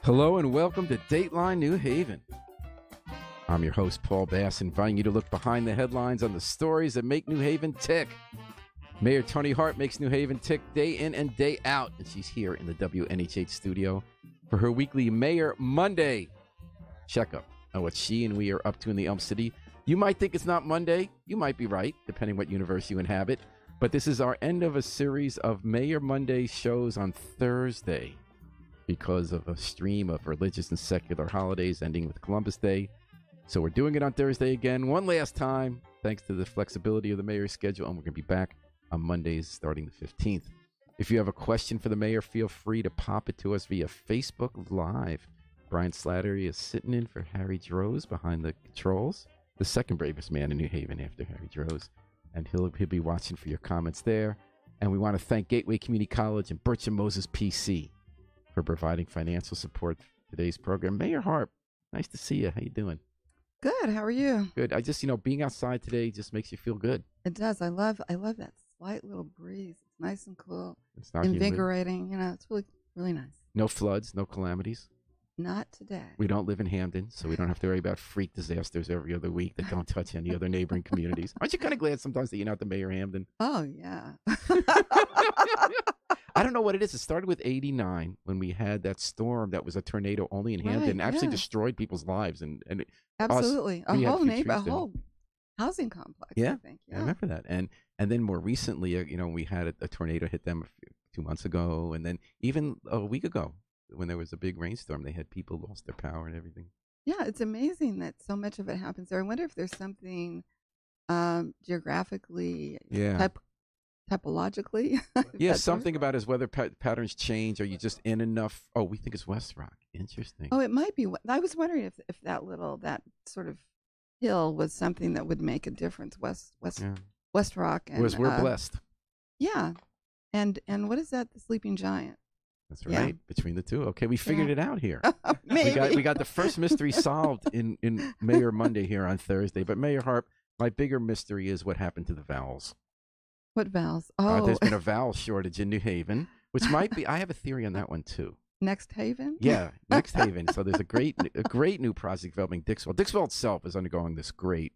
Hello and welcome to Dateline New Haven. I'm your host, Paul Bass, inviting you to look behind the headlines on the stories that make New Haven tick. Mayor Toni Hart makes New Haven tick day in and day out, and she's here in the WNHH studio for her weekly Mayor Monday checkup on what she and we are up to in the Elm City. You might think it's not Monday. You might be right, depending what universe you inhabit. But this is our end of a series of Mayor Monday shows on Thursday because of a stream of religious and secular holidays ending with Columbus Day. So we're doing it on Thursday again, one last time, thanks to the flexibility of the mayor's schedule, and we're going to be back on Mondays starting the 15th. If you have a question for the mayor, feel free to pop it to us via Facebook Live. Brian Slattery is sitting in for Harry Droz behind the controls, the second bravest man in New Haven after Harry Droz, and he'll be watching for your comments there. And we want to thank Gateway Community College and Birch and Moses PC for providing financial support for today's program. Mayor Hart, nice to see you. How you doing? Good. How are you? Good. I just, being outside today just makes you feel good. It does. I love that slight little breeze. It's nice and cool. It's not invigorating. humid. It's really, really nice. No floods, no calamities. Not today. We don't live in Hamden, so we don't have to worry about freak disasters every other week that don't touch any other neighboring communities. Aren't you kind of glad sometimes that you're not the mayor of Hamden? Oh, yeah. I don't know what it is. It started with 89 when we had that storm that was a tornado only in Hamden and actually destroyed people's lives. And absolutely. Us, a whole housing complex, yeah, I think. Yeah. I remember that. And then more recently, we had a tornado hit them 2 months ago. And then even a week ago, when there was a big rainstorm, they had people lost their power and everything. Yeah, it's amazing that so much of it happens there. I wonder if there's something geographically, typologically. Yeah, something about his weather patterns change. Are you just in enough? Oh, we think it's West Rock. Interesting. Oh, it might be. I was wondering if that sort of hill was something that would make a difference. West Rock. And, we're blessed. Yeah. And what is that? The Sleeping Giant. That's right. Yeah. Between the two. Okay, we figured it out here. Maybe. We got the first mystery solved in Mayor Monday here on Thursday. But Mayor Harp, my bigger mystery is what happened to the vowels. What vowels? Oh. There's been a vowel shortage in New Haven, which might be, I have a theory on that one too. Next Haven? Yeah, Next Haven. So there's a great new project developing Dixwell. Dixwell itself is undergoing this great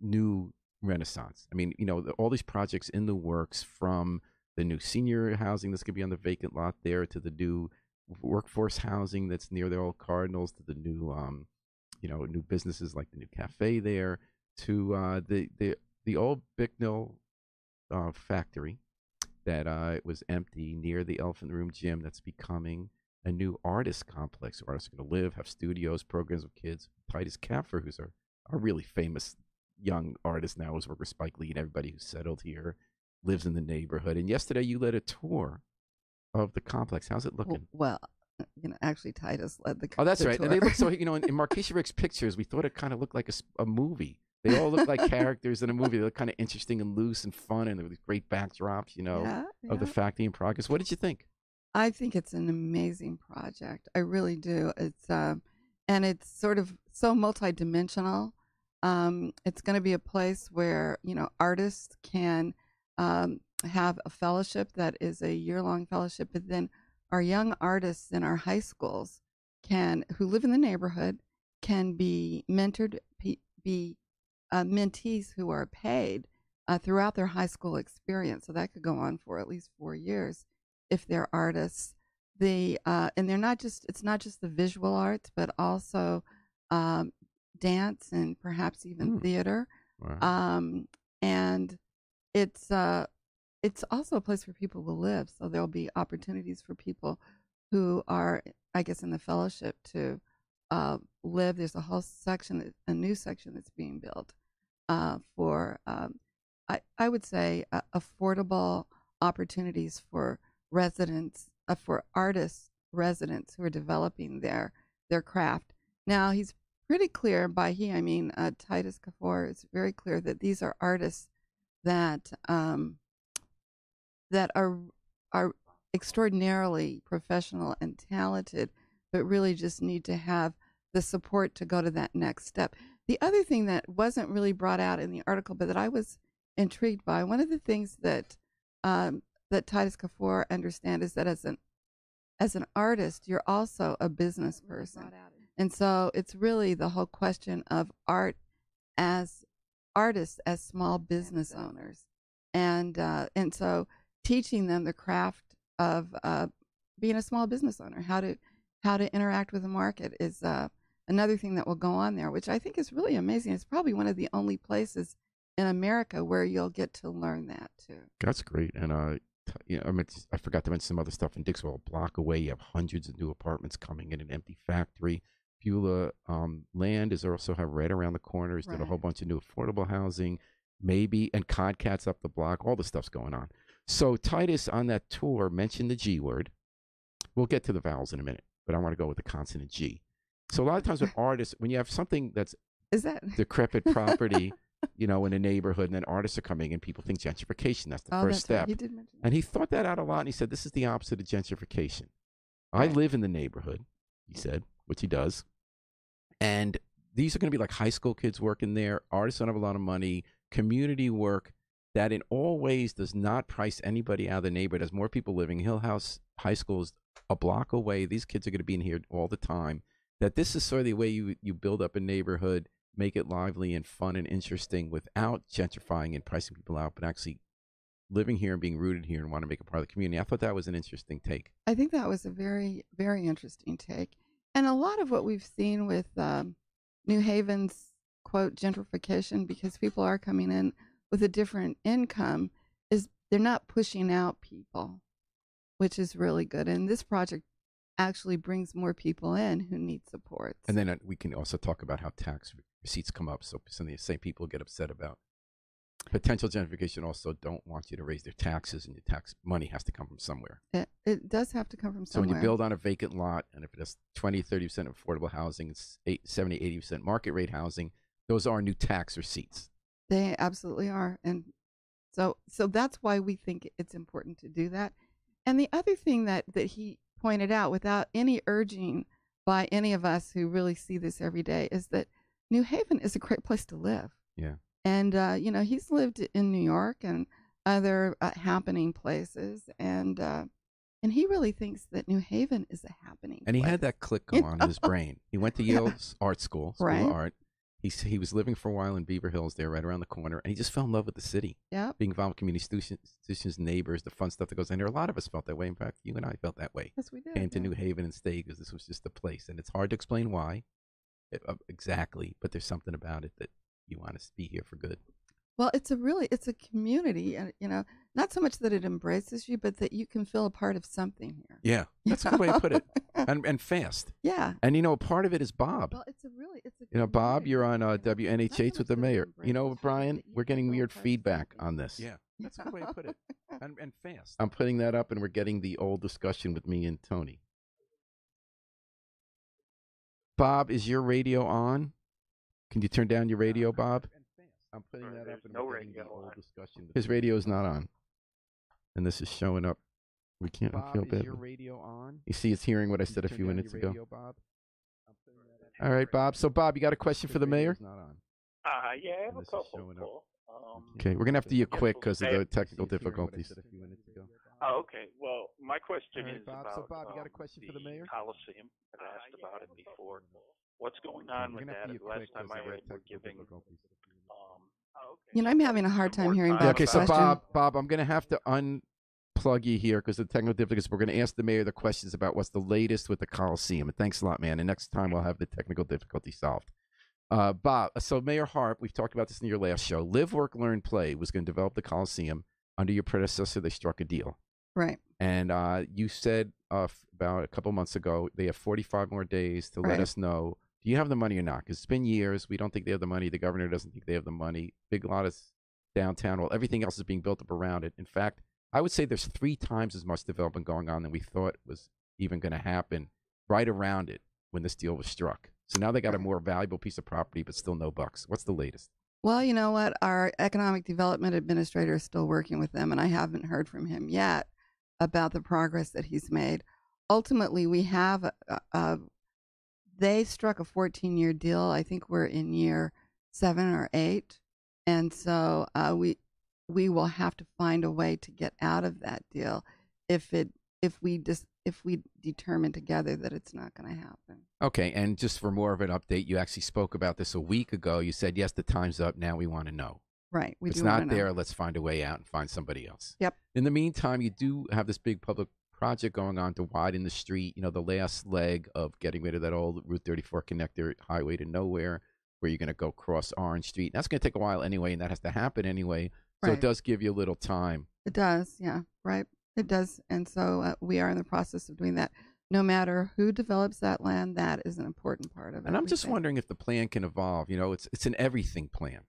new renaissance. I mean, all these projects in the works, from the new senior housing that's going to be on the vacant lot there, to the new workforce housing that's near the old Cardinals, to the new, new businesses like the new cafe there, to the old Bicknell factory that was empty near the Elephant Room gym that's becoming a new artist complex where artists are going to live, have studios, programs with kids. Titus Kaffer, who's our really famous young artist now, who's worked with Spike Lee and everybody who's settled here, lives in the neighborhood. And yesterday you led a tour of the complex. How's it looking? Well, actually Titus led the Oh, that's right. tour. And they look so, in Markeisha Rick's pictures, we thought it kind of looked like a movie. They all look like characters in a movie. They look kind of interesting and loose and fun, and there were these great backdrops, of the factory in progress. What did you think? I think it's an amazing project. I really do. It's and it's sort of so multidimensional. It's going to be a place where artists can have a fellowship that is a year-long fellowship, but then our young artists in our high schools who live in the neighborhood can be mentored, be mentees who are paid throughout their high school experience. So that could go on for at least 4 years if they're artists. And it's not just the visual arts, but also dance and perhaps even theater. Wow. And it's also a place for people to live. So there'll be opportunities for people who are, I guess, in the fellowship to live. There's a whole section, a new section that's being built for, I would say, affordable opportunities for residents, for artists, residents who are developing their craft. Now, he's pretty clear, by he, I mean Titus Kaffour, is very clear that these are artists that that are extraordinarily professional and talented, but really just need to have the support to go to that next step. The other thing that wasn't really brought out in the article, but that I was intrigued by, one of the things that that Titus Kaffour understands is that as an artist, you're also a business person. And so it's really the whole question of art as artists, as small business owners. And so teaching them the craft of being a small business owner, how to interact with the market is another thing that will go on there, which I think is really amazing. It's probably one of the only places in America where you'll get to learn that too. That's great. And I forgot to mention some other stuff in Dixwell. A block away, you have hundreds of new apartments coming in, an empty factory. Beulah land is also have right around the corner. Is did a whole bunch of new affordable housing, maybe, and Codcats up the block. All the stuff's going on. So Titus on that tour mentioned the G word. We'll get to the vowels in a minute, but I want to go with the consonant G. So a lot of times with artists, when you have something that's decrepit property, you know, in a neighborhood, and then artists are coming and people think gentrification. That's the first step. Right. He did mention that. And he thought that out a lot, and he said, this is the opposite of gentrification. Right. I live in the neighborhood, he said, which he does. And these are going to be like high school kids working there. Artists don't have a lot of money. Community work that in all ways does not price anybody out of the neighborhood. As more people living, Hill House High School is a block away. These kids are going to be in here all the time. That this is sort of the way you build up a neighborhood, make it lively and fun and interesting without gentrifying and pricing people out, but actually living here and being rooted here and want to make a part of the community. I thought that was an interesting take. I think that was a very, very interesting take. And a lot of what we've seen with New Haven's, quote, gentrification, because people are coming in with a different income, is they're not pushing out people, which is really good. And this project actually brings more people in who need support. And then we can also talk about how tax receipts come up. So some of the same people get upset about potential gentrification also don't want you to raise their taxes, and your tax money has to come from somewhere. It does have to come from somewhere. So when you build on a vacant lot, and if it's 20, 30% affordable housing, it's 70, 80% market rate housing, those are new tax receipts. They absolutely are. And so that's why we think it's important to do that. And the other thing that he pointed out, without any urging by any of us who really see this every day, is that New Haven is a great place to live. Yeah. And, you know, he's lived in New York and other happening places. And he really thinks that New Haven is a happening And he place. had that click go on in his brain. He went to Yale's art school of art. He was living for a while in Beaver Hills there, right around the corner, and he just fell in love with the city. Yeah. Being involved with community institutions, neighbors, the fun stuff that goes in there. A lot of us felt that way. In fact, you and I felt that way. Yes, we did. Came to New Haven and stayed because this was just a place. And it's hard to explain why exactly, but there's something about it that you want to be here for good. Well, it's a community, and you know, not so much that it embraces you, but that you can feel a part of something here. Yeah, that's a good way to put it, and fast. Yeah. And you know, part of it is Bob. Well, it's a you know, Bob, you're on WNHH with the mayor. You know, Brian, we're getting weird feedback on this. Yeah, that's a good way to put it, and fast. I'm putting that up, and we're getting the old discussion with me and Tony. Bob, is your radio on? Can you turn down your radio, Bob? I'm putting that up, and no radio on. Discussion. His radio is not on, and this is showing up. We can't feel bad. Is your radio on? You see, it's hearing what I said a few minutes ago. Radio, Bob? All right, Bob. So, Bob, you got a question for the mayor? Yeah, I have a couple. Okay, we're gonna have to do it quick because of the technical difficulties. Oh, okay. Well, my question is Bob. about So, Bob, you got a question for the mayor? Coliseum. I've asked about it before. What's going on with that? Last time I read, we're giving. You know, I'm having a hard time hearing Bob's okay, so question. Bob, I'm going to have to unplug you here because of the technical difficulties. We're going to ask the mayor the questions about what's the latest with the Coliseum. And thanks a lot, man. And next time we'll have the technical difficulty solved. Bob, so Mayor Harp, we've talked about this in your last show. Live, Work, Learn, Play was going to develop the Coliseum. Under your predecessor, they struck a deal. Right. And you said about a couple months ago they have 45 more days to let us know. Do you have the money or not? Because it's been years. We don't think they have the money. The governor doesn't think they have the money. Big lot of downtown. Well, everything else is being built up around it. In fact, I would say there's 3 times as much development going on than we thought was even going to happen right around it when this deal was struck. So now they got a more valuable piece of property, but still no bucks. What's the latest? Well, you know what? Our economic development administrator is still working with them, and I haven't heard from him yet about the progress that he's made. Ultimately, we have they struck a 14-year deal. I think we're in year 7 or 8. And so we will have to find a way to get out of that deal if it if we determine together that it's not going to happen. Okay, and just for more of an update, you actually spoke about this a week ago. You said, yes, the time's up. Now we want to know. Right. If it's not there, let's find a way out and find somebody else. Yep. In the meantime, you do have this big public project going on to widen the street, the last leg of getting rid of that old Route 34 connector highway to nowhere, where you're going to go cross Orange Street. That's going to take a while anyway, and that has to happen anyway. So It does give you a little time. It does, yeah, right. It does. And so we are in the process of doing that. No matter who develops that land, that is an important part of it. And I'm just wondering if the plan can evolve. It's an everything plan.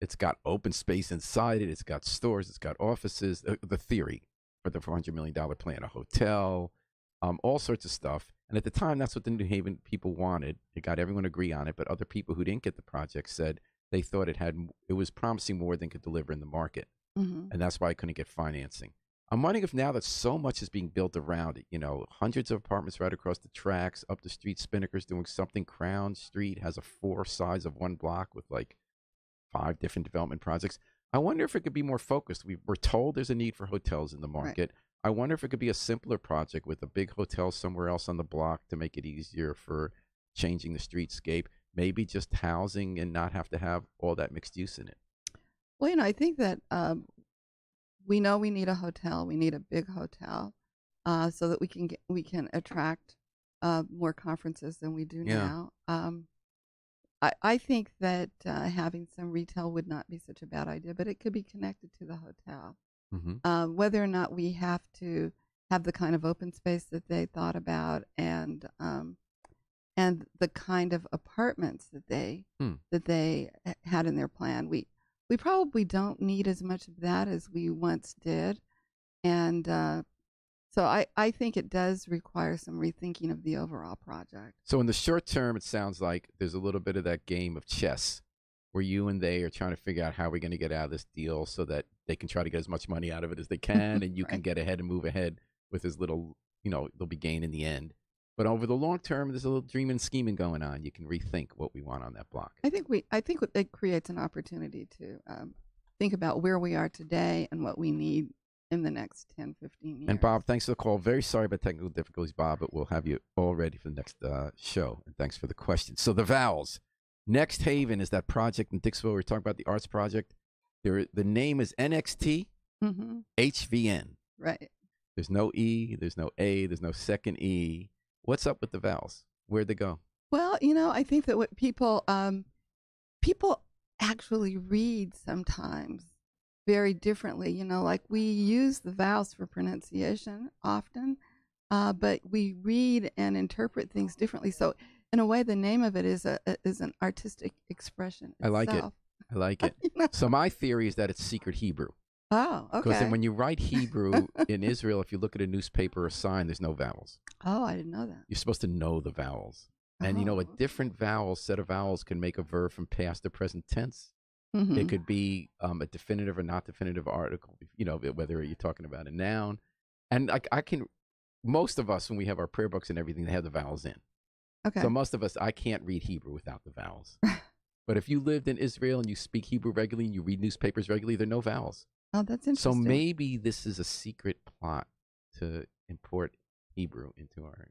It's got open space inside it. It's got stores. It's got offices. The theory for the $400 million plan, a hotel, all sorts of stuff. And at the time, that's what the New Haven people wanted. It got everyone to agree on it. But other people who didn't get the project said they thought it was promising more than could deliver in the market. Mm-hmm. And that's why I couldn't get financing. I'm wondering if now that so much is being built around it, hundreds of apartments right across the tracks, up the street, Spinnaker's doing something. Crown Street has a 4 size of 1 block with like 5 different development projects. I wonder if it could be more focused. We're told there's a need for hotels in the market. Right. I wonder if it could be a simpler project with a big hotel somewhere else on the block to make it easier for changing the streetscape. Maybe just housing and not have to have all that mixed use in it. Well, I think that we know we need a hotel. We need a big hotel so that we can attract more conferences than we do now. I think that having some retail would not be such a bad idea, but it could be connected to the hotel. Mm-hmm. Whether or not we have to have the kind of open space that they thought about and the kind of apartments that they had in their plan, we probably don't need as much of that as we once did, and so I think it does require some rethinking of the overall project. So in the short term, it sounds like there's a little bit of that game of chess where you and they are trying to figure out how we're going to get out of this deal so that they can try to get as much money out of it as they can, and you Right. can get ahead and move ahead with as little, there'll be gain in the end. But over the long term, there's a little dreaming and scheming going on. You can rethink what we want on that block. I think it creates an opportunity to think about where we are today and what we need in the next 10, 15 years. And Bob, thanks for the call. Very sorry about technical difficulties, Bob, but we'll have you all ready for the next show. And thanks for the question. So the vowels. Next Haven is that project in Dixville. We're talking about the arts project. The name is NXT Mm-hmm. HVN. Right. There's no E, there's no A, there's no second E. What's up with the vowels? Where'd they go? Well, I think that what people actually read sometimes very differently. Like we use the vowels for pronunciation often, but we read and interpret things differently. So in a way, the name of it is an artistic expression itself. I like it. I like it. So my theory is that it's secret Hebrew. Oh, okay. Because then when you write Hebrew in Israel, if you look at a newspaper or sign, there's no vowels. Oh, I didn't know that. You're supposed to know the vowels. And, a different set of vowels can make a verb from past to present tense. Mm-hmm. It could be a definitive or not definitive article, whether you're talking about a noun. And most of us, when we have our prayer books and everything, they have the vowels in. Okay. So most of us, I can't read Hebrew without the vowels. But if you lived in Israel and you speak Hebrew regularly and you read newspapers regularly, there are no vowels. Oh, that's interesting. So maybe this is a secret plot to import Hebrew into our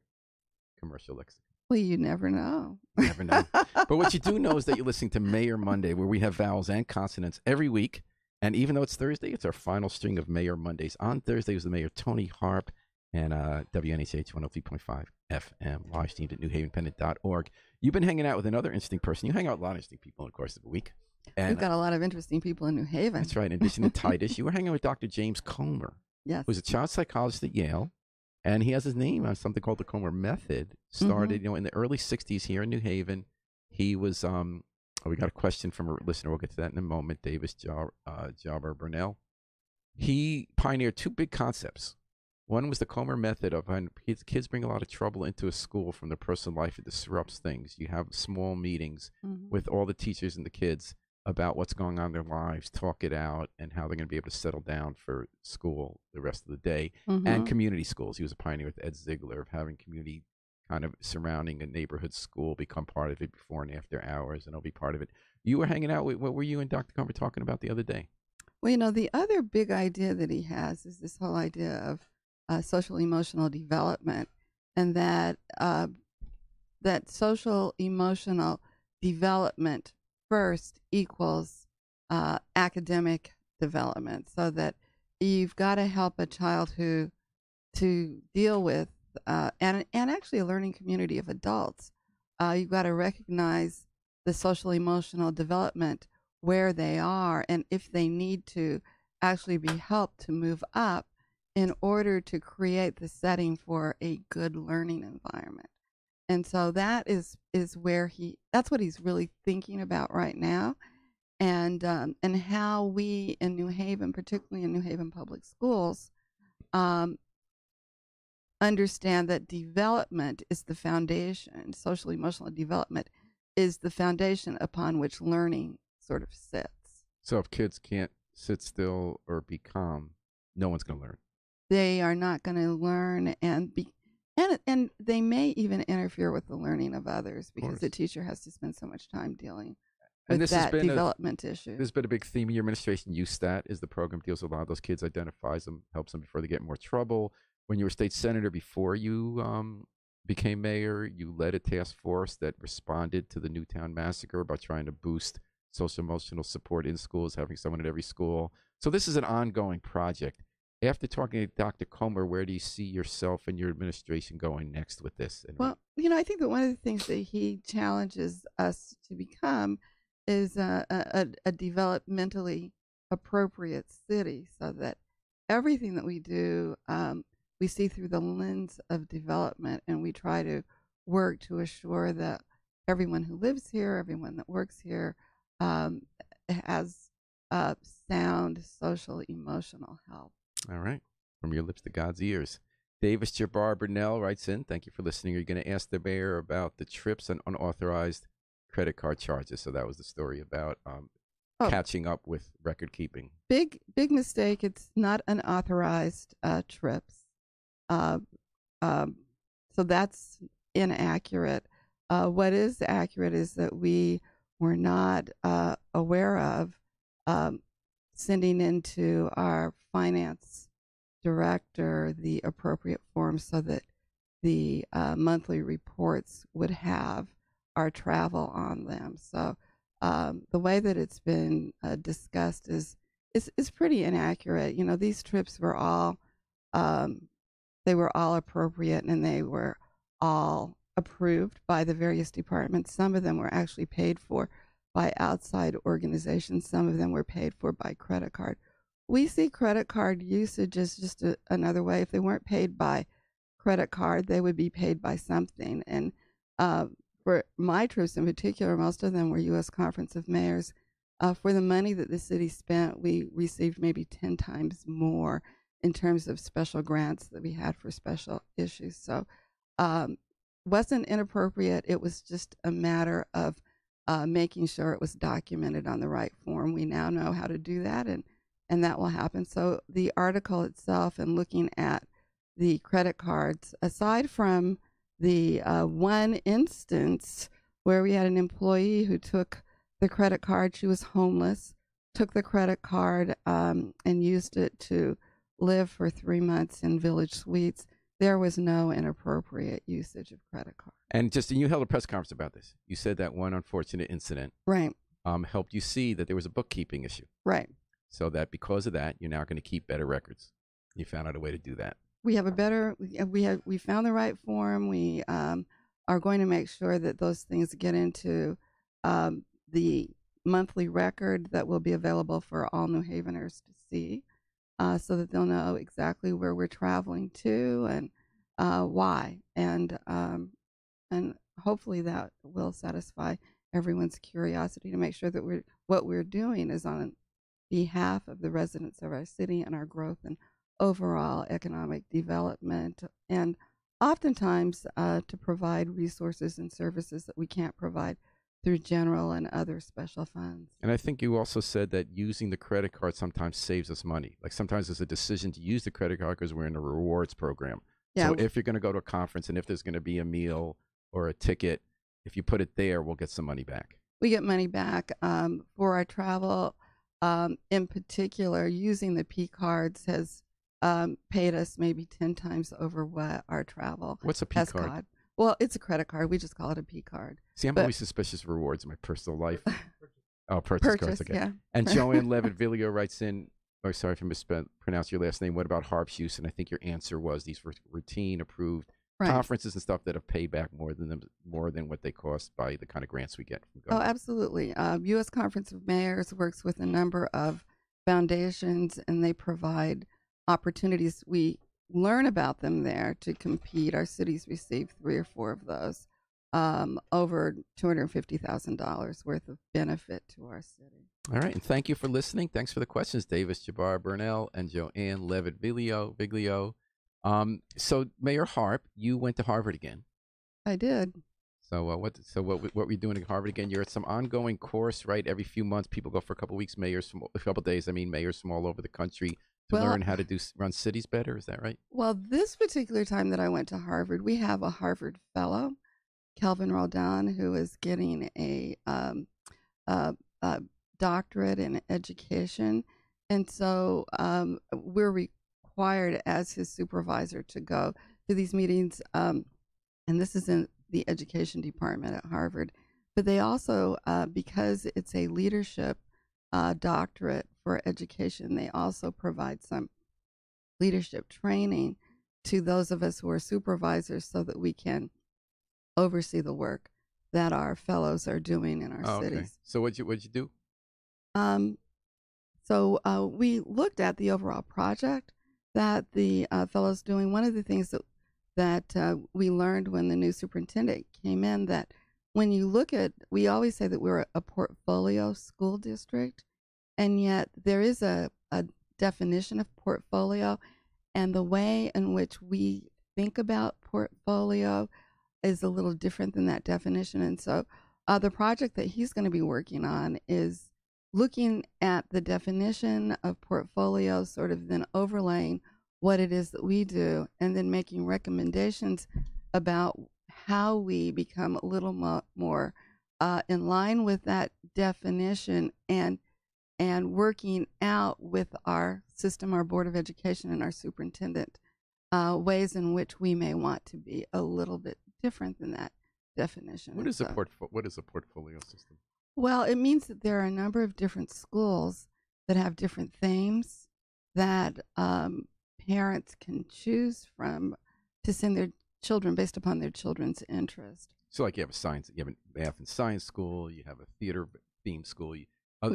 commercial lexicon. Well, you never know. You never know. But what you do know is that you're listening to Mayor Monday, where we have vowels and consonants every week. And even though it's Thursday, it's our final string of Mayor Mondays. On Thursday was the Mayor Tony Harp and WNHH 103.5 FM, live streamed at newhavenpennant.org. You've been hanging out with another interesting person. You hang out with a lot of interesting people in the course of the week. And we've got a lot of interesting people in New Haven. That's right. In addition to Titus, you were hanging with Dr. James Comer, yes, who's a child psychologist at Yale. And he has his name on something called the Comer Method. Started, in the early 60s here in New Haven. He was, we got a question from a listener. We'll get to that in a moment. Davis Jobber Burnell. He pioneered 2 big concepts. One was the Comer Method of when kids bring a lot of trouble into a school from their personal life. It disrupts things. You have small meetings with all the teachers and the kids about what's going on in their lives, talk it out, and how they're going to be able to settle down for school the rest of the day. And community schools. He was a pioneer with Ed Ziegler of having community kind of surrounding a neighborhood school become part of it before and after hours, and it'll be part of it. You were hanging out with, what were you and Dr. Comer talking about the other day? Well, the other big idea that he has is this whole idea of social emotional development, and that that social emotional development first equals academic development, so that you've got to help a child who to deal with and actually a learning community of adults. You've got to recognize the social emotional development where they are, and if they need to actually be helped to move up in order to create the setting for a good learning environment. And so that is where that's what he's really thinking about right now, and how we in New Haven, particularly in New Haven Public Schools, understand that development is the foundation. Social emotional development is the foundation upon which learning sort of sits. So if kids can't sit still or be calm, no one's going to learn. They are not going to learn, and they may even interfere with the learning of others, because the teacher has to spend so much time dealing with that development issue. This has been a big theme of your administration. USTAT is the program deals with a lot of those kids, identifies them, helps them before they get in more trouble. When you were state senator, before you became mayor, you led a task force that responded to the Newtown massacre by trying to boost social emotional support in schools, having someone at every school. So this is an ongoing project. After talking to Dr. Comer, where do you see yourself and your administration going next with this? Well, I think that one of the things that he challenges us to become is a developmentally appropriate city, so that everything that we do, we see through the lens of development, and we try to work to assure that everyone who lives here, everyone that works here, has sound social emotional health. All right. From your lips to God's ears. Davis Jabbar Burnell writes in, thank you for listening. Are you going to ask the mayor about the trips and unauthorized credit card charges? So that was the story about catching up with record keeping. Big mistake. It's not unauthorized trips. So that's inaccurate. What is accurate is that we were not aware of sending into our finance director the appropriate forms, so that the monthly reports would have our travel on them. So the way that it's been discussed is pretty inaccurate. These trips were all they were all appropriate, and they were all approved by the various departments. Some of them were actually paid for by outside organizations. Some of them were paid for by credit card. We see credit card usage as just another way. If they weren't paid by credit card, they would be paid by something. And for my trips in particular, most of them were U.S. Conference of Mayors. For the money that the city spent, we received maybe 10 times more in terms of special grants that we had for special issues. So wasn't inappropriate. It was just a matter of making sure it was documented on the right form. We now know how to do that, and that will happen. So the article itself, and looking at the credit cards, aside from the one instance where we had an employee who took the credit card, she was homeless, took the credit card and used it to live for 3 months in Village Suites, there was no inappropriate usage of credit cards. And you held a press conference about this. You said that one unfortunate incident helped you see that there was a bookkeeping issue. Right. So that because of that, you're now going to keep better records. You found out a way to do that. We have we found the right form. We are going to make sure that those things get into the monthly record that will be available for all New Haveners to see, so that they'll know exactly where we're traveling to and why, and hopefully that will satisfy everyone's curiosity to make sure that what we're doing is on behalf of the residents of our city and our growth and overall economic development, and oftentimes to provide resources and services that we can't provide through general and other special funds. And I think you also said that using the credit card sometimes saves us money. Like sometimes it's a decision to use the credit card because we're in a rewards program. Yeah. So if you're going to go to a conference and if there's going to be a meal or a ticket, if you put it there, we'll get some money back. We get money back for our travel. In particular, using the P cards has paid us maybe 10 times over what our travel What's a P has card? cost. Well, it's a credit card. We just call it a P card. See, I'm always suspicious of rewards in my personal life. Oh, purchase cards. Okay. Yeah. And Joanne Levitt-Vilio writes in, oh, sorry if I mispronounced your last name. What about HARP's use? And I think your answer was these were routine approved conferences and stuff that have paid back more than what they cost by the kind of grants we get from government. Oh, absolutely. U.S. Conference of Mayors works with a number of foundations, and they provide opportunities. We learn about them there to compete. Our cities receive 3 or 4 of those, over $250,000 worth of benefit to our city. All right, and thank you for listening. Thanks for the questions, Davis Jabbar Burnell and Joanne Levitt-Vilio. So Mayor Harp, you went to Harvard again. I did. So what were you doing at Harvard again? You're at some ongoing course, right? Every few months, people go for a couple of weeks. Mayors from all over the country to learn how to run cities better. Is that right? Well, this particular time that I went to Harvard, we have a Harvard fellow, Kelvin Roldan, who is getting a doctorate in education, and so we're required as his supervisor to go to these meetings, and this is in the education department at Harvard. But they also, because it's a leadership doctorate for education, they also provide some leadership training to those of us who are supervisors so that we can oversee the work that our fellows are doing in our cities. Okay. So what'd you do? So we looked at the overall project that the fellows doing. One of the things that we learned when the new superintendent came in, that when you look at, we always say that we're a portfolio school district, and yet there is a definition of portfolio, and the way in which we think about portfolio is a little different than that definition. And so the project that he's going to be working on is looking at the definition of portfolio, sort of then overlaying what it is that we do, and then making recommendations about how we become a little more in line with that definition, and working out with our system, our Board of Education, and our superintendent, ways in which we may want to be a little bit different than that definition. What is a portfolio system? Well, it means that there are a number of different schools that have different themes that parents can choose from to send their children based upon their children's interest. So, like, you have a math and science school, you have a theater themed school.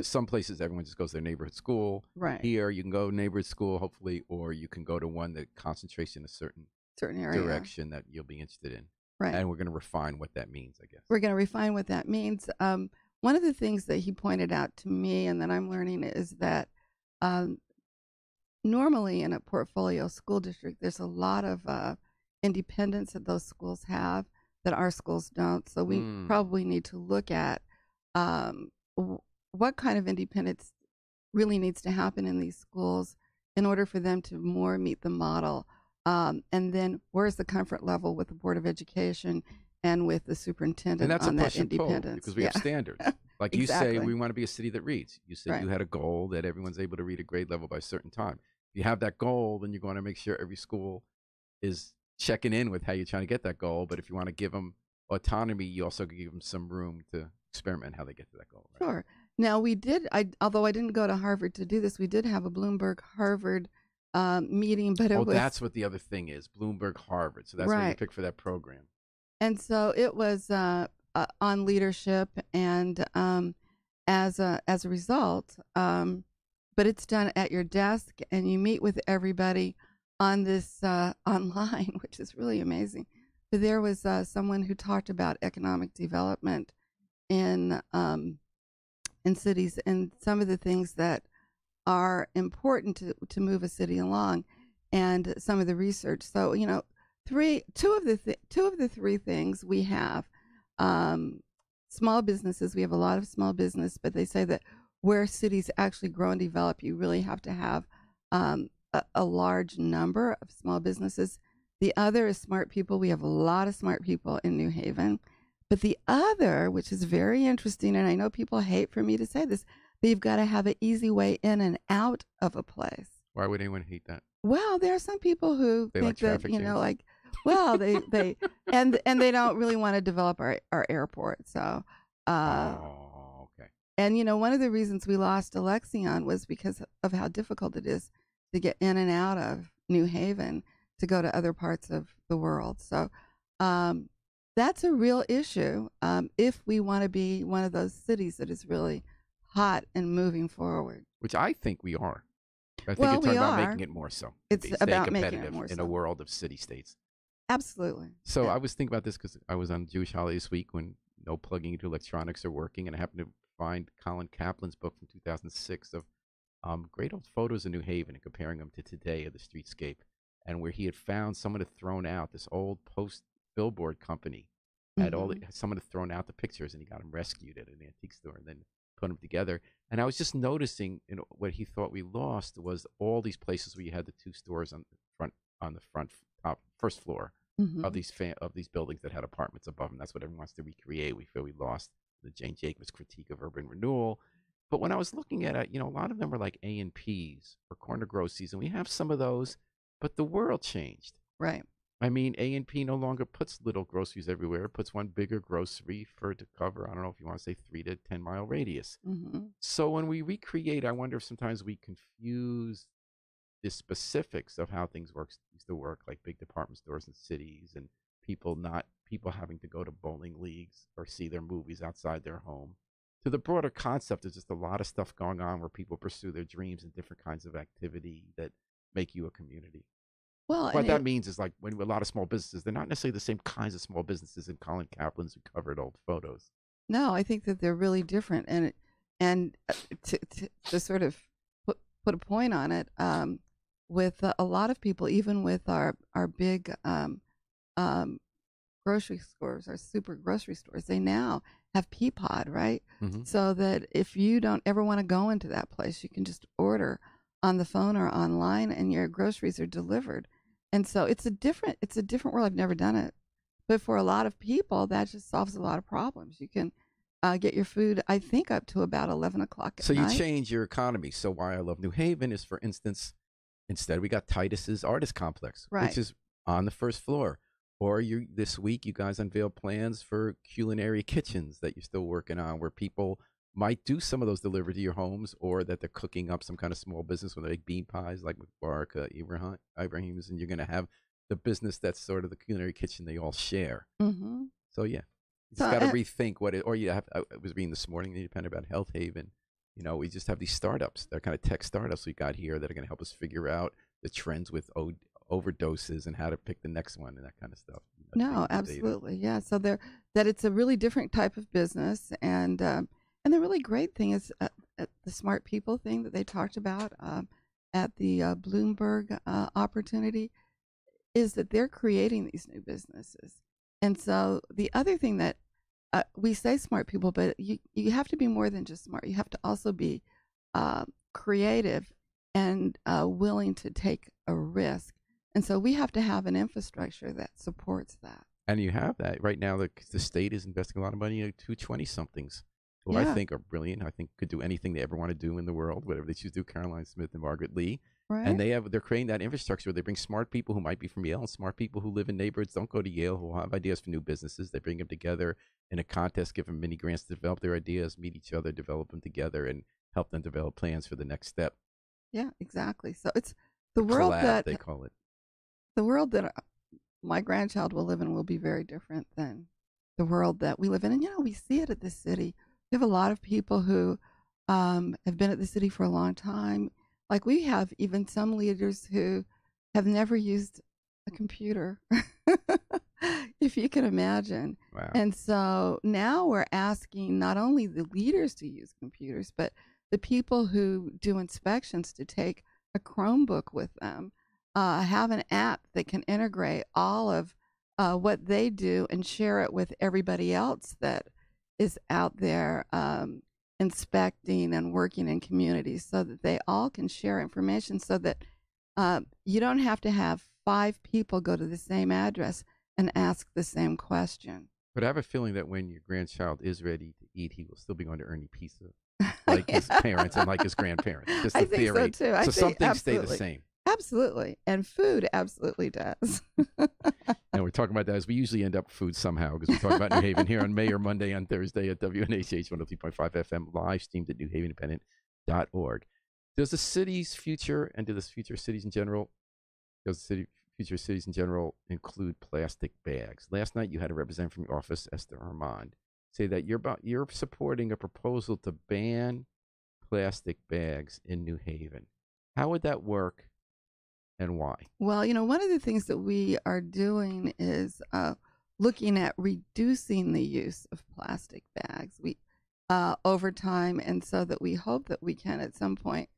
Some places everyone just goes to their neighborhood school. Right. Here you can go neighborhood school, hopefully, or you can go to one that concentrates in a certain area, direction that you'll be interested in. Right. And we're going to refine what that means, I guess. We're going to refine what that means. One of the things that he pointed out to me and that I'm learning is that normally in a portfolio school district, there's a lot of independence that those schools have that our schools don't. So we probably need to look at what kind of independence really needs to happen in these schools in order for them to more meet the model. And then where's the comfort level with the Board of Education and with the superintendent on that independence? And that's a push and pull, because we have standards. Like exactly. You say, we want to be a city that reads. You said you had a goal that everyone's able to read a grade level by a certain time. If you have that goal, then you're going to make sure every school is checking in with how you're trying to get that goal. But if you want to give them autonomy, you also give them some room to experiment how they get to that goal. Right? Sure. Now, we did, although I didn't go to Harvard to do this, we did have a Bloomberg-Harvard meeting. But that's what the other thing is, Bloomberg-Harvard. So that's what you picked for that program. And so it was on leadership, and as a result, but it's done at your desk, and you meet with everybody on this online, which is really amazing. But there was someone who talked about economic development in cities and some of the things that are important to move a city along, and some of the research. So two of the three things we have. Small businesses, we have a lot of small business, but they say that where cities actually grow and develop, you really have to have a large number of small businesses. The other is smart people. We have a lot of smart people in New Haven. But the other, which is very interesting, and I know people hate for me to say this, but you've got to have an easy way in and out of a place. Why would anyone hate that? Well, there are some people who They think like that, traffic you know, jams? like, well, they and they don't really want to develop our airport. So, uh, Oh, okay. and you know, one of the reasons we lost Alexion was because of how difficult it is to get in and out of New Haven to go to other parts of the world. So, um, that's a real issue if we want to be one of those cities that is really hot and moving forward. Which I think we are. I think Well, you're talking we about are. making it more so. It's Stay about making it competitive more in so. a world of city-states. Absolutely. So Yeah. I was thinking about this because I was on Jewish holiday this week when no plugging into electronics are working, and I happened to find Colin Kaplan's book from 2006 of great old photos of New Haven and comparing them to today of the streetscape, and where he had found someone had thrown out this old post billboard company had someone had thrown out the pictures, and he got them rescued at an antique store and then put them together. And I was just noticing, what he thought we lost was all these places where you had the two stores on the front top first floor of these buildings that had apartments above them. That's what everyone wants to recreate. We feel we lost the Jane Jacobs critique of urban renewal. But when I was looking at it, a lot of them were like A&Ps or corner groceries, and we have some of those, but the world changed. Right. I mean, A&P no longer puts little groceries everywhere. It puts one bigger grocery to cover, I don't know if you want to say 3 to 10 mile radius. So when we recreate, I wonder if sometimes we confuse the specifics of how things used to work, like big department stores in cities and people having to go to bowling leagues or see their movies outside their home, to the broader concept of just a lot of stuff going on where people pursue their dreams and different kinds of activity that make you a community. Well, What that means is, like, when a lot of small businesses, they're not necessarily the same kinds of small businesses in Colin Kaplan's recovered old photos. no, I think that they're really different, and to sort of put a point on it, with a lot of people, even with our big grocery stores, our super grocery stores, they now have Peapod, right? So that if you don't ever want to go into that place, you can just order on the phone or online, and your groceries are delivered. And so it's a different world. I've never done it, but for a lot of people, that just solves a lot of problems. You can get your food, I think, up to about 11 o'clock at night. So you change your economy. So why I love New Haven is, for instance, instead we got Titus's Artist Complex, which is on the first floor. Or this week you guys unveiled plans for culinary kitchens that you're still working on, where people might do some of those delivered to your homes, or that they're cooking up some kind of small business when they make bean pies, like with Baraka Ibrahim's, and you're going to have the business that's sort of the culinary kitchen they all share. So yeah, you just got to rethink what it. Or you have. I was reading this morning, the Independent, about Health Haven. We just have these startups. They're kind of tech startups we got here that are going to help us figure out the trends with overdoses and how to pick the next one and that kind of stuff. No, absolutely, yeah. So that it's a really different type of business, and the really great thing is the smart people thing that they talked about at the Bloomberg opportunity is that they're creating these new businesses. And so the other thing that we say smart people, but you have to be more than just smart. You have to also be creative and willing to take a risk. And so we have to have an infrastructure that supports that. And you have that right now. The state is investing a lot of money in 220-somethings, who I think are brilliant. I think could do anything they ever want to do in the world, whatever they choose to do. Caroline Smith and Margaret Lee. Right. And they're creating that infrastructure where they bring smart people who might be from Yale and smart people who live in neighborhoods, don't go to Yale, who have ideas for new businesses. They bring them together in a contest, give them mini grants to develop their ideas, meet each other, develop them together, and help them develop plans for the next step. Yeah, exactly. So it's the world that they call it. The world that my grandchild will live in will be very different than the world that we live in. And, we see it at the city. We have a lot of people who have been at the city for a long time. Like, we have even some leaders who have never used a computer, if you can imagine. Wow. And so now we're asking not only the leaders to use computers, but the people who do inspections to take a Chromebook with them, have an app that can integrate all of what they do and share it with everybody else that is out there inspecting and working in communities, so that they all can share information, so that you don't have to have 5 people go to the same address and ask the same question. But I have a feeling that when your grandchild is ready to eat, he will still be going to Ernie Pizza like his parents and like his grandparents. Just I the think theory. so too. Some things stay the same. Absolutely. And food absolutely does. And we're talking about that as we usually end up with food somehow because we talk about New Haven here on Mayor Monday on Thursday at WNHH 103.5 FM, live streamed at newhavenindependent.org. Does the city's future and do the future cities in general, future cities in general include plastic bags? Last night you had a representative from your office, Esther Armand, say that you're supporting a proposal to ban plastic bags in New Haven. How would that work and why? Well, one of the things that we are doing is looking at reducing the use of plastic bags over time, and so that we hope that we can at some point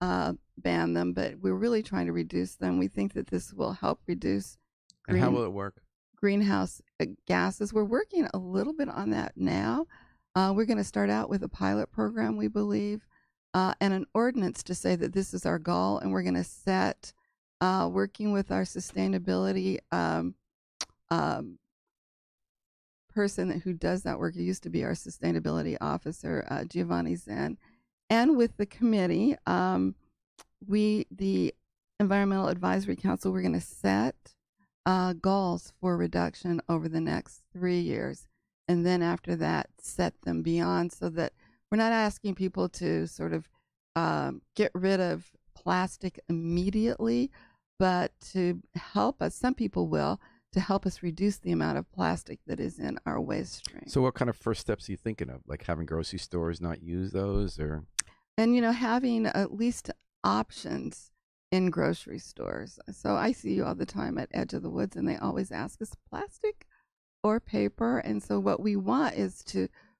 ban them, but we're really trying to reduce them. We think that this will help reduce and how will it work? Greenhouse gases. We're working a little bit on that now. We're going to start out with a pilot program, we believe, and an ordinance to say that this is our goal, and we're going to set, working with our sustainability person who does that work, who used to be our sustainability officer, Giovanni Zen, and with the committee, the Environmental Advisory Council, we're going to set goals for reduction over the next 3 years. And then after that, set them beyond, so that we're not asking people to sort of get rid of plastic immediately, but to help us, some people will, to help us reduce the amount of plastic that is in our waste stream. So what kind of first steps are you thinking of? Like having grocery stores not use those, or? And, having at least options in grocery stores. So I see you all the time at Edge of the Woods, and they always ask us plastic or paper. And so what we want is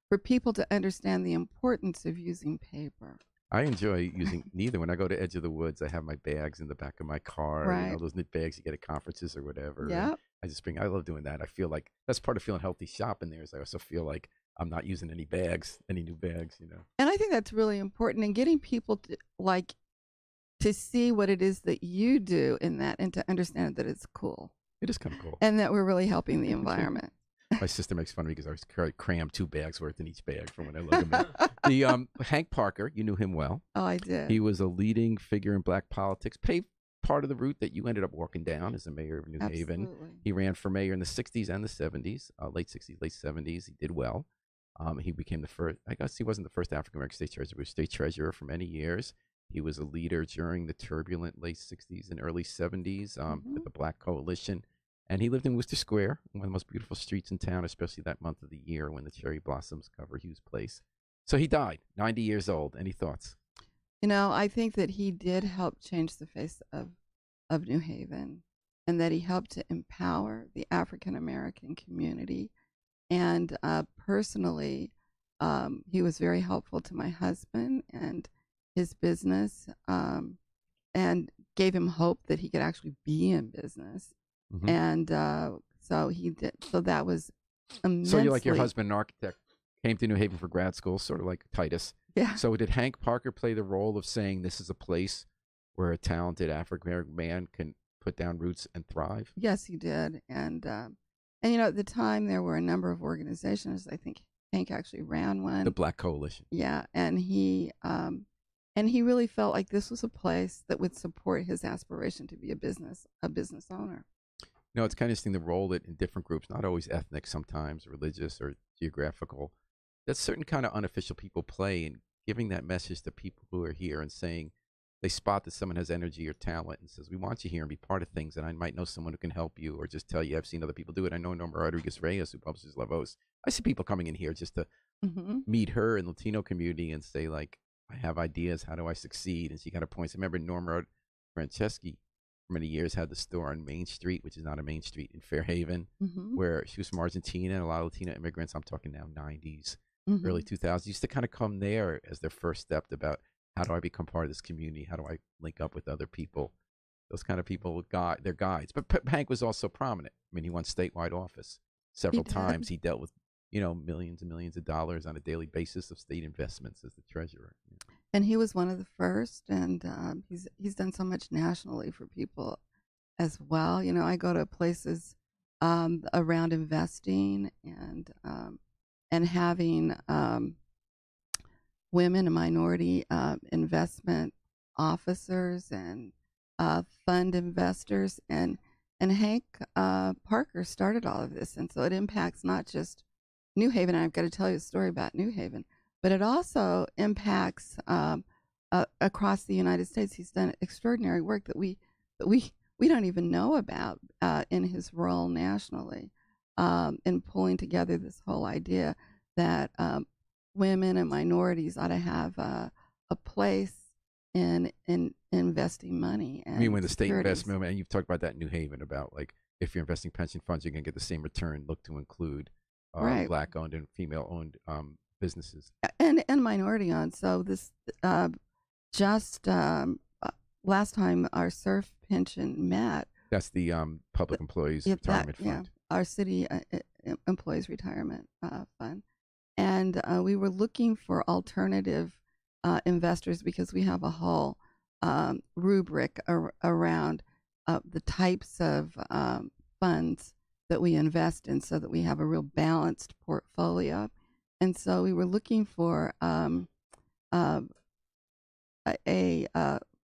for people to understand the importance of using paper. I enjoy using neither. When I go to Edge of the Woods, I have my bags in the back of my car. Right. Those knit bags you get at conferences or whatever. Yeah. I love doing that. I feel like that's part of feeling healthy shopping there, is I also feel like I'm not using any new bags. And I think that's really important, and getting people to see what it is that you do in that, and to understand that it's cool. It is kind of cool. And that we're really helping the environment. My sister makes fun of me because I crammed 2 bags worth in each bag from when I look at them. Hank Parker, you knew him well. Oh, I did. He was a leading figure in black politics, paved part of the route that you ended up walking down as a mayor of New Haven. He ran for mayor in the 60s and the 70s, late 60s, late 70s. He did well. He became the first, I guess he wasn't the first African-American state treasurer, but he was state treasurer for many years. He was a leader during the turbulent late 60s and early 70s with the Black Coalition. And he lived in Worcester Square, one of the most beautiful streets in town, especially that month of the year when the cherry blossoms cover Hughes Place. So he died, 90 years old. Any thoughts? I think that he did help change the face of New Haven, and that he helped to empower the African-American community. And personally, he was very helpful to my husband and his business, and gave him hope that he could actually be in business. Mm-hmm. And so he did. So that was immensely. So you're like your husband, an architect, came to New Haven for grad school, sort of like Titus. Yeah. So did Hank Parker play the role of saying this is a place where a talented African-American man can put down roots and thrive? Yes, he did. And at the time there were a number of organizations. I think Hank actually ran one. The Black Coalition. Yeah, and he really felt like this was a place that would support his aspiration to be a business owner. It's kind of interesting to roll it in different groups, not always ethnic, sometimes religious or geographical. That certain kind of unofficial people play in giving that message to people who are here and saying they spot that someone has energy or talent and says, we want you here and be part of things, and I might know someone who can help you, or just tell you I've seen other people do it. I know Norma Rodriguez-Reyes, who publishes La Voz. I see people coming in here just to meet her in the Latino community and say, like, I have ideas. How do I succeed? And she kind of points. I remember Norma Franceschi for many years had the store on Main Street, which is not a main street, in Fairhaven, where she was from Argentina, and a lot of Latina immigrants, I'm talking now 90s, early 2000s, used to kind of come there as their first step about how do I become part of this community? How do I link up with other people? Those kind of people, they're guides. But Hank was also prominent. I mean, he won statewide office several times. He dealt with, millions and millions of dollars on a daily basis of state investments as the treasurer. And he was one of the first, and he's done so much nationally for people as well. I go to places around investing and having women and minority investment officers and fund investors, and Hank Parker started all of this, and so it impacts not just New Haven. And I've got to tell you a story about New Haven, but it also impacts across the United States. He's done extraordinary work that we don't even know about in his role nationally, in pulling together this whole idea that women and minorities ought to have a place in investing money. And I mean, when the state securities. investment, and you've talked about that in New Haven about like if you're investing pension funds, you're going to get the same return. Look to include Right. Black-owned and female-owned businesses. And minority-owned. So this just last time our SURF pension met. That's the Public Employees Retirement Fund. Yeah, our city employees retirement fund. And we were looking for alternative investors because we have a whole rubric around the types of funds that we invest in so that we have a real balanced portfolio. And so we were looking for a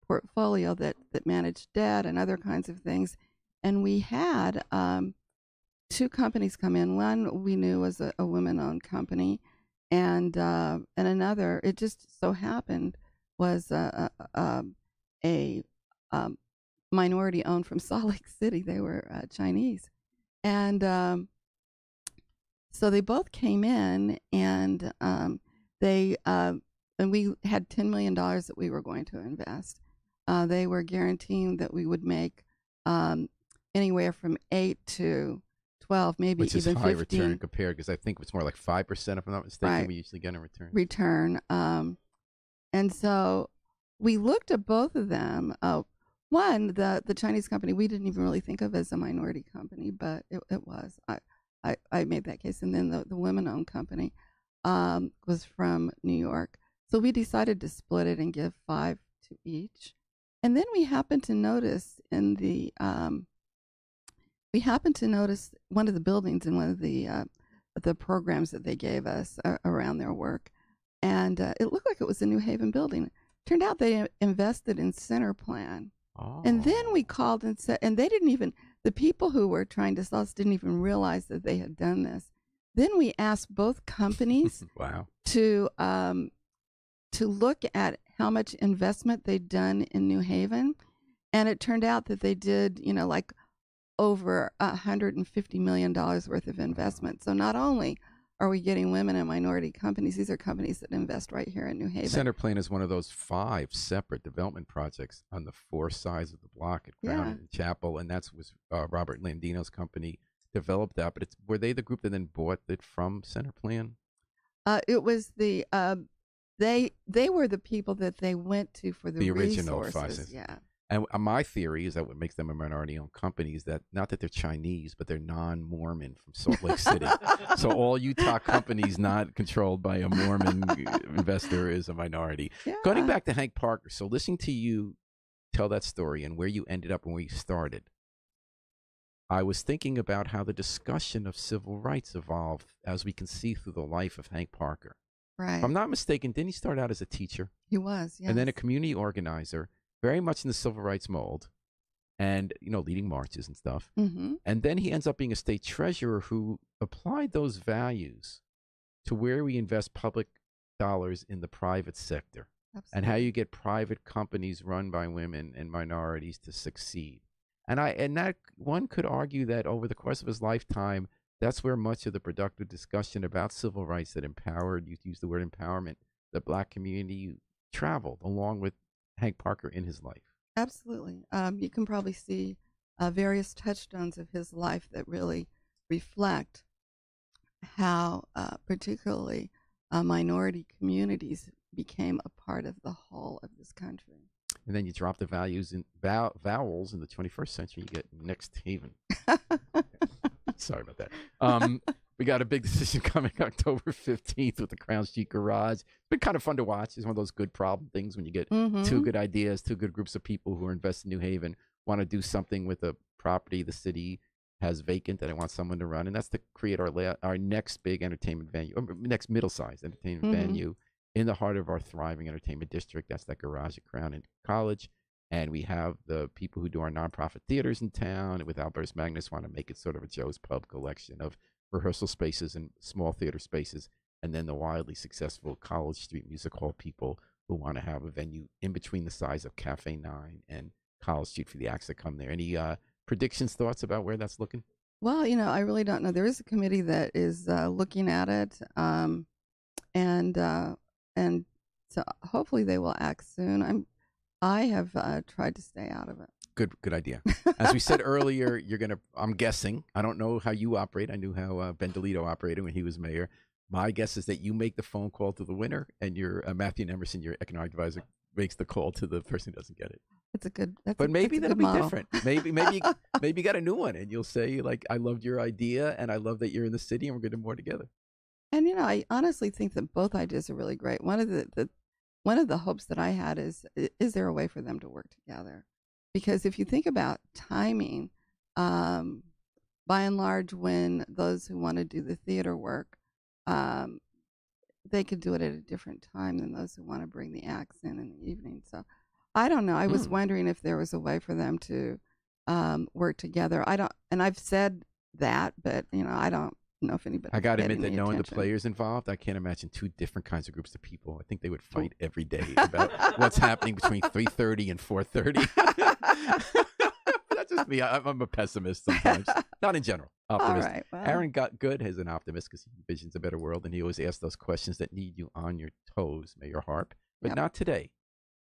portfolio that managed debt and other kinds of things. And we had two companies come in. One we knew was a women-owned company, and another, it just so happened, was a minority-owned from Salt Lake City. They were Chinese. And so they both came in, and we had $10 million that we were going to invest. They were guaranteeing that we would make anywhere from 8 to 12, maybe which even is high 15 return compared, because I think it's more like 5%, if I'm not mistaken. Right. We usually get a return. And so we looked at both of them. One, the Chinese company, we didn't even really think of as a minority company, but it was. I made that case. And then the women-owned company was from New York. So we decided to split it and give 5 to each. And then we happened to notice one of the buildings in one of the programs that they gave us around their work. And it looked like it was a New Haven building. Turned out they invested in Center Plan. Oh. And then we called and said, and they didn't even, the people who were trying to sell us didn't even realize that they had done this. Then we asked both companies wow. to look at how much investment they'd done in New Haven. And it turned out that they did, like over $150 million worth of investment. So not only are we getting women and minority companies, these are companies that invest right here in New Haven. Center Plan is one of those 5 separate development projects on the 4 sides of the block at Crown and Chapel, and that's was Robert Landino's company developed that. But were they the group that then bought it from Center Plan? It was they were the people that they went to for the original resources. Yeah. And my theory is that what makes them a minority-owned company is that not that they're Chinese, but they're non-Mormon from Salt Lake City. So all Utah companies not controlled by a Mormon investor is a minority. Yeah. Going back to Hank Parker, so listening to you tell that story and where you ended up and where you started, I was thinking about how the discussion of civil rights evolved, as we can see through the life of Hank Parker. Right. If I'm not mistaken, didn't he start out as a teacher? He was, yes. And then a community organizer, very much in the civil rights mold, and leading marches and stuff. Mm-hmm. And then he ends up being a state treasurer who applied those values to where we invest public dollars in the private sector. Absolutely. And how you get private companies run by women and minorities to succeed. And that one could argue that over the course of his lifetime, that's where much of the productive discussion about civil rights that empowered, you use the word empowerment, the Black community traveled along with Hank Parker in his life. Absolutely. You can probably see various touchstones of his life that really reflect how particularly minority communities became a part of the whole of this country. And then you drop the values in vowels in the 21st century, you get next haven. Sorry about that. We got a big decision coming October 15th with the Crown Street Garage. It's been kind of fun to watch. It's one of those good problem things when you get two good ideas, 2 good groups of people who are invested in New Haven, want to do something with a property the city has vacant that I want someone to run. And that's to create our next big entertainment venue, or next middle-sized entertainment venue in the heart of our thriving entertainment district. That's that garage at Crown and College. And we have the people who do our nonprofit theaters in town. And with Albertus Magnus, want to make it sort of a Joe's Pub collection of rehearsal spaces and small theater spaces. And then the wildly successful College Street Music Hall people who want to have a venue in between the size of Cafe 9 and College Street for the acts that come there. Any predictions, thoughts about where that's looking? Well, I really don't know. There is a committee that is looking at it, and so hopefully they will act soon. I have tried to stay out of it. Good idea. As we said earlier, you're gonna. I'm guessing. I don't know how you operate. I knew how Ben DeLito operated when he was mayor. My guess is that you make the phone call to the winner, and your Matthew Emerson, your economic advisor, makes the call to the person who doesn't get it. It's a good. But maybe that'll be model. different. Maybe you got a new one, and you'll say like, "I loved your idea, and I love that you're in the city, and we're going to do more together." And I honestly think that both ideas are really great. One of the hopes that I had is there a way for them to work together? Because if you think about timing, by and large, when those who want to do the theater work, they could do it at a different time than those who want to bring the acts in the evening. So I don't know. I was wondering if there was a way for them to work together. And I've said that, but I don't know if anybody. I got to admit that knowing the players involved, I can't imagine two different kinds of groups of people. I think they would fight every day about what's happening between 3:30 and 4:30. That's just me. I'm a pessimist sometimes. Not in general. Optimist. All right, well. Aaron Good is an optimist because he envisions a better world, and he always asks those questions that need you on your toes, Mayor Harp. But not today.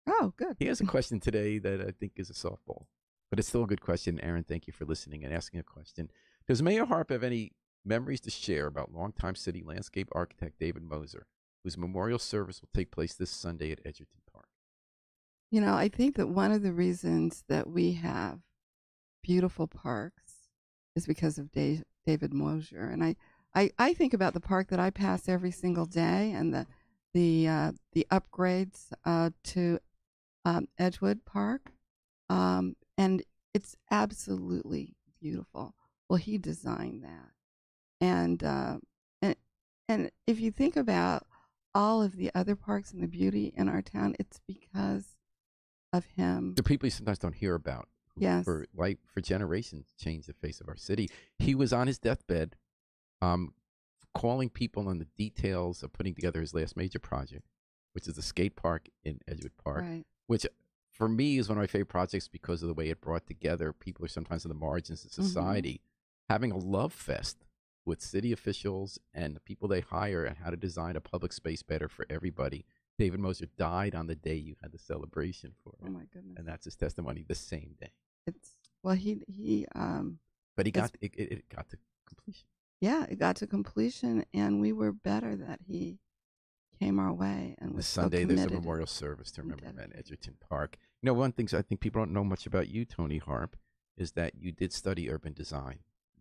Oh, good. He has a question today that I think is a softball. But it's still a good question. Aaron, thank you for listening and asking a question. Does Mayor Harp have any memories to share about longtime city landscape architect David Moser, whose memorial service will take place this Sunday at Edgerton Park? I think that one of the reasons that we have beautiful parks is because of David Moser. And I think about the park that I pass every single day and the upgrades to Edgewood Park. And it's absolutely beautiful. Well, he designed that. And if you think about all of the other parks and the beauty in our town, it's because of him. The people you sometimes don't hear about. Yes. For generations changed the face of our city. He was on his deathbed, calling people on the details of putting together his last major project, which is the skate park in Edgewood Park, Right. which for me is one of my favorite projects because of the way it brought together people who are sometimes on the margins of society, having a love fest with city officials and the people they hire and how to design a public space better for everybody. David Moser died on the day you had the celebration for it. Oh my goodness! And that's his testimony the same day. But he But it got to completion. Yeah, it got to completion, and we were better that he came our way and was This Sunday, so there's a committed. memorial service to remember him at Edgerton Park. One thing I think people don't know much about you, Tony Harp, is that you did study urban design,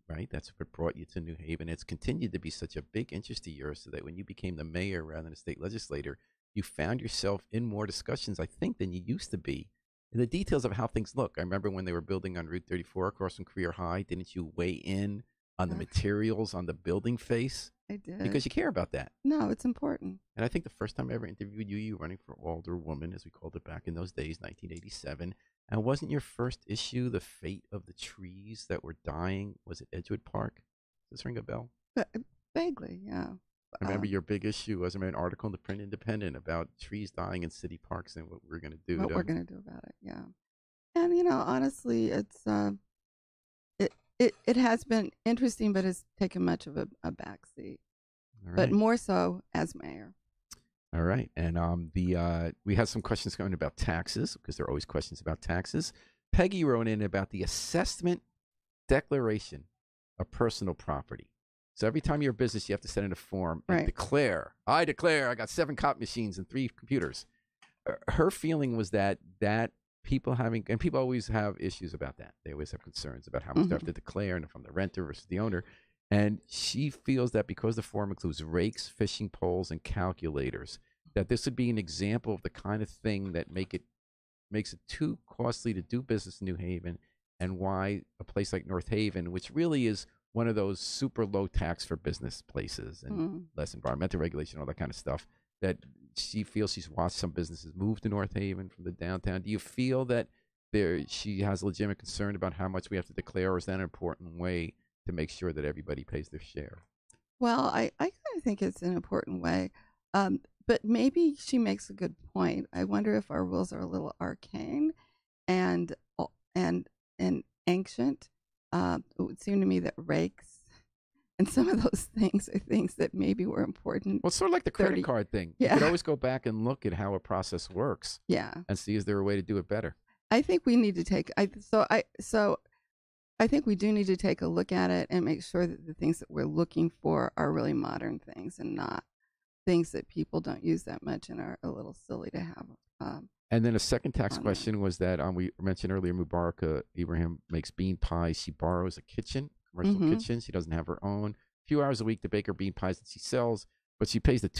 right? That's what brought you to New Haven. It's continued to be such a big interest of yours, so that when you became the mayor rather than a state legislator, you found yourself in more discussions, I think, than you used to be in the details of how things look. I remember when they were building on Route 34 across from Career High, didn't you weigh in on the materials on the building face? I did. Because you care about that. No, it's important. And I think the first time I ever interviewed you, you were running for alderwoman, as we called it back in those days, 1987. And wasn't your first issue the fate of the trees that were dying? Was it Edgewood Park? Does this ring a bell? Vaguely, yeah. I remember your big issue was, I read an article in the Print Independent about trees dying in city parks and what we're going to do. What we're going to do about it, yeah. And, honestly, it's it has been interesting, but it's taken much of a backseat. All right. But more so as mayor. All right. And we had some questions going about taxes, because there are always questions about taxes. Peggy wrote in about the assessment declaration of personal property. So every time you're a business, you have to send in a form and declare, I declare I got 7 copy machines and 3 computers. Her feeling was that people and people always have issues about that. They always have concerns about how much they have to declare and if I'm the renter versus the owner. And she feels that because the form includes rakes, fishing poles, and calculators, that this would be an example of the kind of thing that makes it too costly to do business in New Haven, and why a place like North Haven, which really is one of those super low tax for business places and less environmental regulation, all that kind of stuff, that she feels she's watched some businesses move to North Haven from the downtown. Do you feel that she has a legitimate concern about how much we have to declare, or is that an important way to make sure that everybody pays their share? Well, I kind of think it's an important way, but maybe she makes a good point. I wonder if our rules are a little arcane and and ancient. It would seem to me that rakes and some of those things are things that maybe were important. Well, it's sort of like the credit card thing. Yeah. You could always go back and look at how a process works. Yeah. And see, is there a way to do it better? I think we need to take. I think we do need to take a look at it and make sure that the things that we're looking for are really modern things and not things that people don't use that much and are a little silly to have. And then a second tax question was that we mentioned earlier, Mubaraka Ibrahim makes bean pies. She borrows a kitchen, commercial kitchen. She doesn't have her own. A few hours a week to bake her bean pies that she sells, but she pays the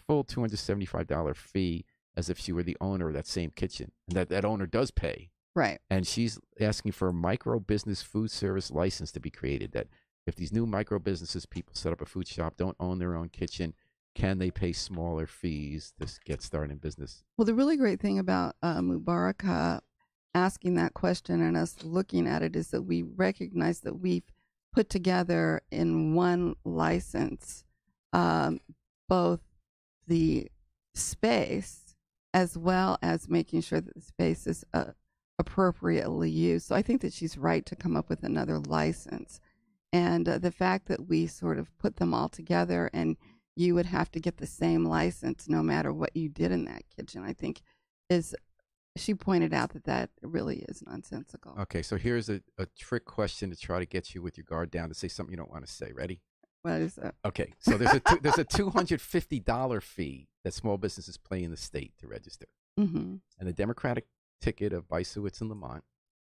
full $275 fee as if she were the owner of that same kitchen. And that owner does pay. Right. And she's asking for a micro business food service license to be created, that if these new micro businesses, people set up a food shop, don't own their own kitchen, can they pay smaller fees to get started in business? Well, the really great thing about Mubaraka asking that question and us looking at it is that we recognize that we've put together in one license both the space as well as making sure that the space is appropriately used. So I think that she's right to come up with another license. And the fact that we sort of put them all together and you would have to get the same license no matter what you did in that kitchen, I think she pointed out that really is nonsensical. Okay, so here's a trick question to try to get you with your guard down to say something you don't want to say. Ready? What is that? Okay, so there's a $250 fee that small businesses pay in the state to register. Mm-hmm. And the Democratic ticket of Weissowitz and Lamont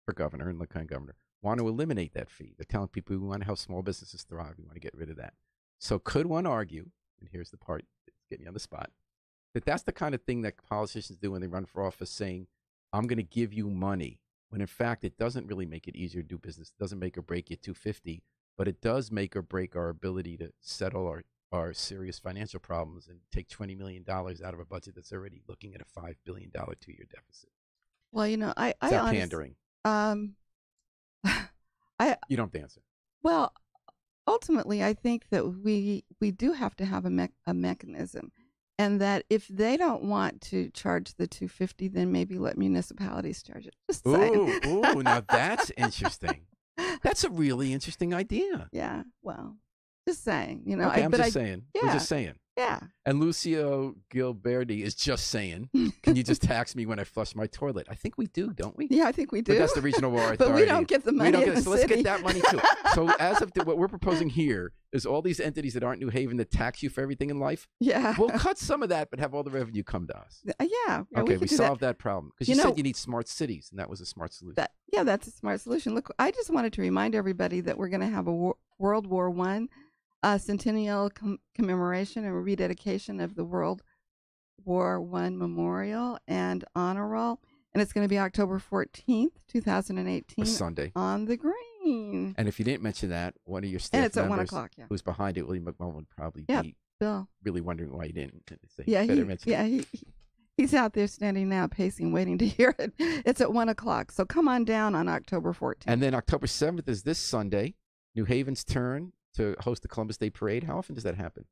for governor and Lieutenant governor want to eliminate that fee. They're telling people we want to help small businesses thrive. We want to get rid of that. So could one argue, and here's the part that's getting you on the spot, that's the kind of thing that politicians do when they run for office, saying, I'm going to give you money, when in fact it doesn't really make it easier to do business. It doesn't make or break you $250, but it does make or break our ability to settle our serious financial problems and take $20 million out of a budget that's already looking at a $5 billion 2-year deficit. Well, you know, I pandering. You don't answer. Well, ultimately, I think that we do have to have a mechanism, and that if they don't want to charge the $250, then maybe let municipalities charge it. Just saying. Ooh, now that's interesting. That's a really interesting idea. Yeah. Well, just saying. You know. Okay, I'm just saying. Yeah. We're just saying. Yeah. And Lucio Gilberti is just saying, can you just tax me when I flush my toilet? I think we do, don't we? Yeah, I think we do. But that's the regional water authority. But we don't get the money in the so let's get that money too. So as of what we're proposing here is all these entities that aren't New Haven that tax you for everything in life. Yeah. We'll cut some of that, but have all the revenue come to us. Yeah. Okay, we solved that problem. Because you said you need smart cities, and that was a smart solution. That's a smart solution. Look, I just wanted to remind everybody that we're going to have a World War I centennial commemoration and rededication of the World War I Memorial and Honor Roll. And it's going to be October 14th, 2018. A Sunday. On the Green. And if you didn't mention that, one of your staff and it's members at 1 o'clock, yeah. who's behind it, William McMullen, would probably be Bill. Really wondering why you didn't say he's out there standing now, pacing, waiting to hear it. It's at 1 o'clock. So come on down on October 14th. And then October 7th is this Sunday, New Haven's turn to host the Columbus Day Parade. How often does that happen?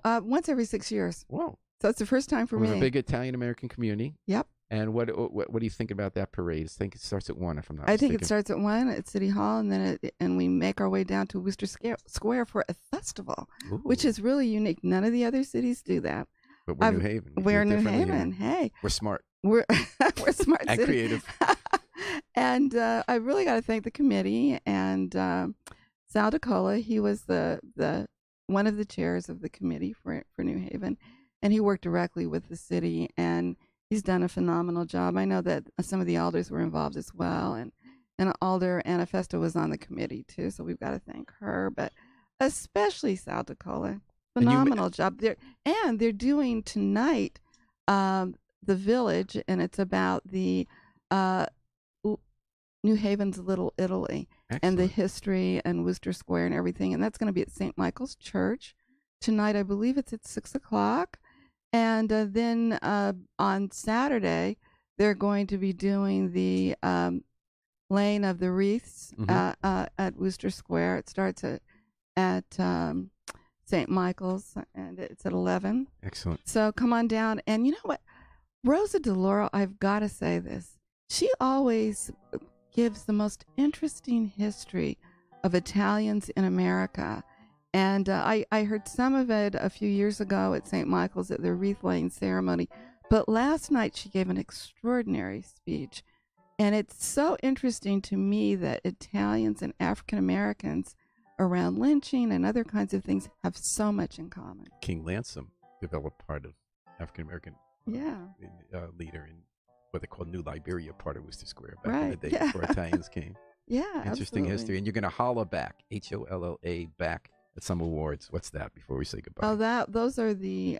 Once every 6 years. Whoa. So it's the first time for me. We have a big Italian-American community. Yep. And what do you think about that parade? I think it starts at 1, if I'm not mistaken. I think it starts at 1 at City Hall, and then and we make our way down to Worcester Square for a festival, which is really unique. None of the other cities do that. But we're New Haven. We're New Haven. Hey. We're smart. We're smart and creative. And I really got to thank the committee and Sal DeCola. He was the one of the chairs of the committee for New Haven, and he worked directly with the city, and he's done a phenomenal job. I know that some of the alders were involved as well, and Alder Anna Festa was on the committee too, so we've got to thank her, but especially Sal DeCola. Phenomenal job. They're doing tonight The Village, and it's about the New Haven's Little Italy. Excellent. And the history and Worcester Square and everything, and that's going to be at St. Michael's Church tonight. I believe it's at 6 o'clock. And then on Saturday, they're going to be doing the Lane of the Wreaths Mm-hmm. at Wooster Square. It starts at St. Michael's, and it's at 11. Excellent. So come on down. And you know what? Rosa DeLauro, I've got to say this. She always gives the most interesting history of Italians in America. And I heard some of it a few years ago at St. Michael's at the wreath laying ceremony. But last night she gave an extraordinary speech. And it's so interesting to me that Italians and African Americans around lynching and other kinds of things have so much in common. King Lansom developed part of African American leader in what they call New Liberia, part of Worcester Square back in the day before Italians came. Yeah, Interesting absolutely. history. And you're going to holla back, HOLLA back at some awards. What's that before we say goodbye? Oh, those are the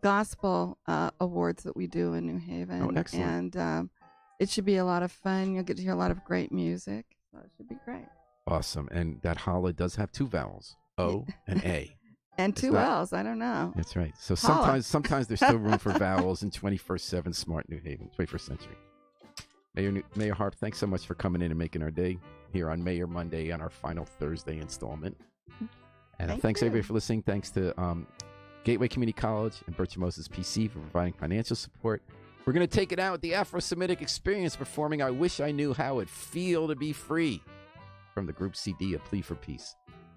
gospel awards that we do in New Haven. Oh, excellent. And it should be a lot of fun. You'll get to hear a lot of great music. So it should be great. Awesome. And that holla does have two vowels, O and A. And two L's. I don't know. That's right. So Holla. sometimes there's still room for vowels in 21st Smart New Haven, 21st century. Mayor Harp, thanks so much for coming in and making our day here on Mayor Monday on our final Thursday installment. And thanks everybody for listening. Thanks to Gateway Community College and Bertram Moses PC for providing financial support. We're going to take it out with the Afro-Semitic Experience performing I Wish I Knew How It'd Feel to Be Free from the group CD, A Plea for Peace.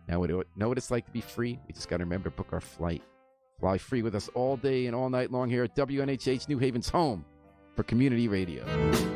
Now we know what it's like to be free. We just got to remember to book our flight. Fly free with us all day and all night long here at WNHH New Haven's home for community radio.